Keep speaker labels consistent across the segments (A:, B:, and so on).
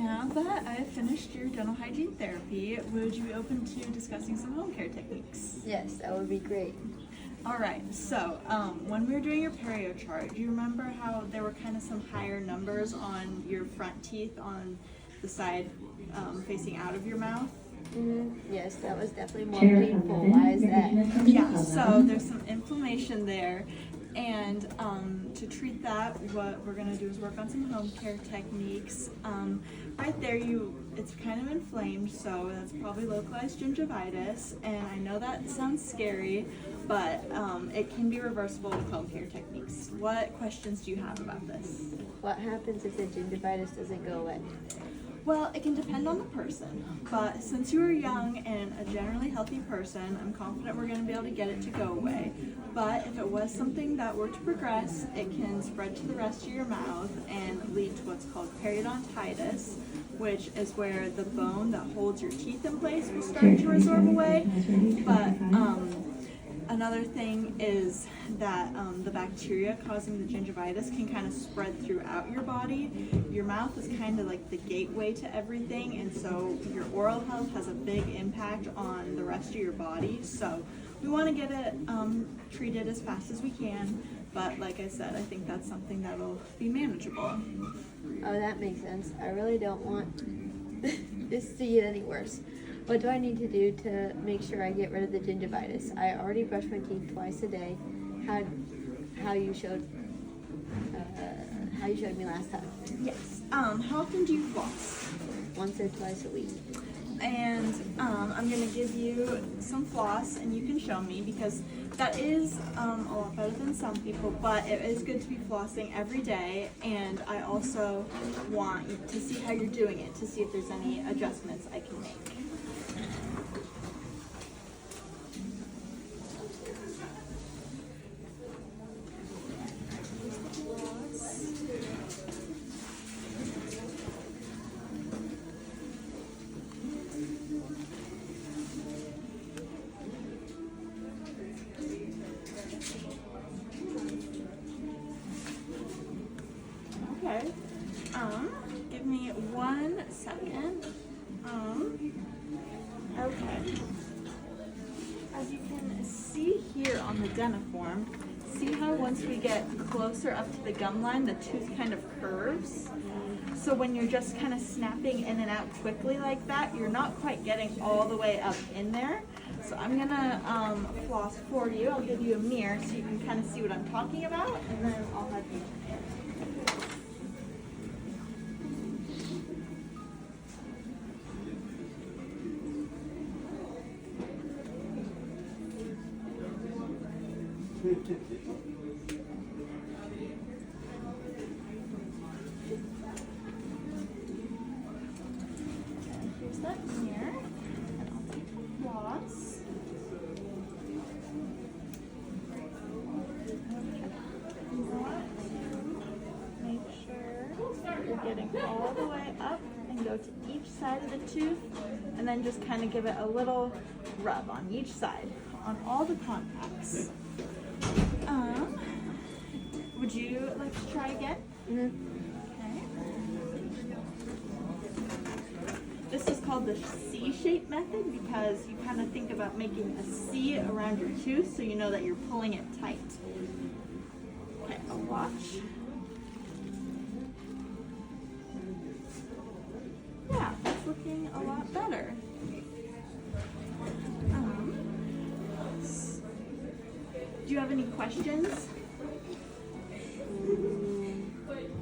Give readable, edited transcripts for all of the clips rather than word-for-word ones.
A: Now that I've finished your dental hygiene therapy, would you be open to discussing some home care techniques?
B: Yes, that would be great.
A: All right, so when we were doing your perio chart, do you remember how there were kind of some higher numbers on your front teeth on the side facing out of your mouth?
B: Yes, that was definitely more painful. Why is that?
A: Yeah, so there's some inflammation there, and to treat that, what we're gonna do is work on some home care techniques. Right there, it's kind of inflamed, so that's probably localized gingivitis, and I know that sounds scary, but it can be reversible with home care techniques. What questions do you have about this?
B: What happens if the gingivitis doesn't go away?
A: Well, it can depend on the person, but since you are young and a generally healthy person, I'm confident we're going to be able to get it to go away. But if it was something that were to progress, it can spread to the rest of your mouth and lead to what's called periodontitis, which is where the bone that holds your teeth in place will start to resorb away. But another thing is that the bacteria causing the gingivitis can kind of spread throughout your body. Your mouth is kind of like the gateway to everything, and so your oral health has a big impact on the rest of your body. So we want to get it treated as fast as we can, but like I said, I think that's something that'll be manageable.
B: Oh, that makes sense. I really don't want this to get any worse. What do I need to do to make sure I get rid of the gingivitis? I already brush my teeth twice a day. How you showed me last time.
A: Yes. How often do you floss?
B: Once or twice a week.
A: And I'm going to give you some floss, and you can show me, because that is a lot better than some people, but it is good to be flossing every day, and I also want to see how you're doing it, to see if there's any adjustments I can make. Okay. Give me 1 second. Okay. As you can see here on the dentiform, see how once we get closer up to the gum line, the tooth kind of curves? So when you're just kind of snapping in and out quickly like that, you're not quite getting all the way up in there. So I'm gonna floss for you. I'll give you a mirror so you can kind of see what I'm talking about, and then I'll have you compare. Here's that mirror, and I'll take the floss. You want to make sure you're getting all the way up and go to each side of the tooth, and then just kind of give it a little rub on each side, on all the contacts. Would you like to try again? Okay. This is called the C-shape method because you kind of think about making a C around your tooth so you know that you're pulling it tight. Okay, I'll watch. Yeah, that's looking a lot better. Do you have any questions?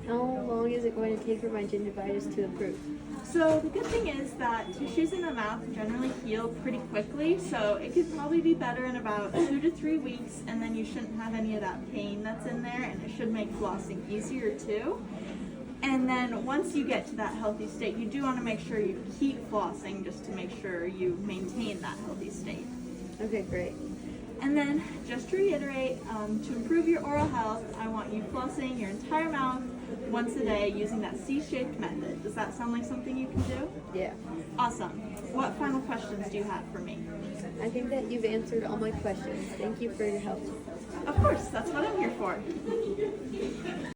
B: How long is it going to take for my gingivitis to improve?
A: So the good thing is that tissues in the mouth generally heal pretty quickly, so it could probably be better in about 2 to 3 weeks, and then you shouldn't have any of that pain that's in there, and it should make flossing easier too. And then once you get to that healthy state, you do want to make sure you keep flossing just to make sure you maintain that healthy state.
B: Okay, great.
A: And then, just to reiterate, to improve your oral health, I want you flossing your entire mouth once a day using that C-shaped method. Does that sound like something you can do?
B: Yeah.
A: Awesome. What final questions do you have for me?
B: I think that you've answered all my questions. Thank you for your help.
A: Of course, that's what I'm here for.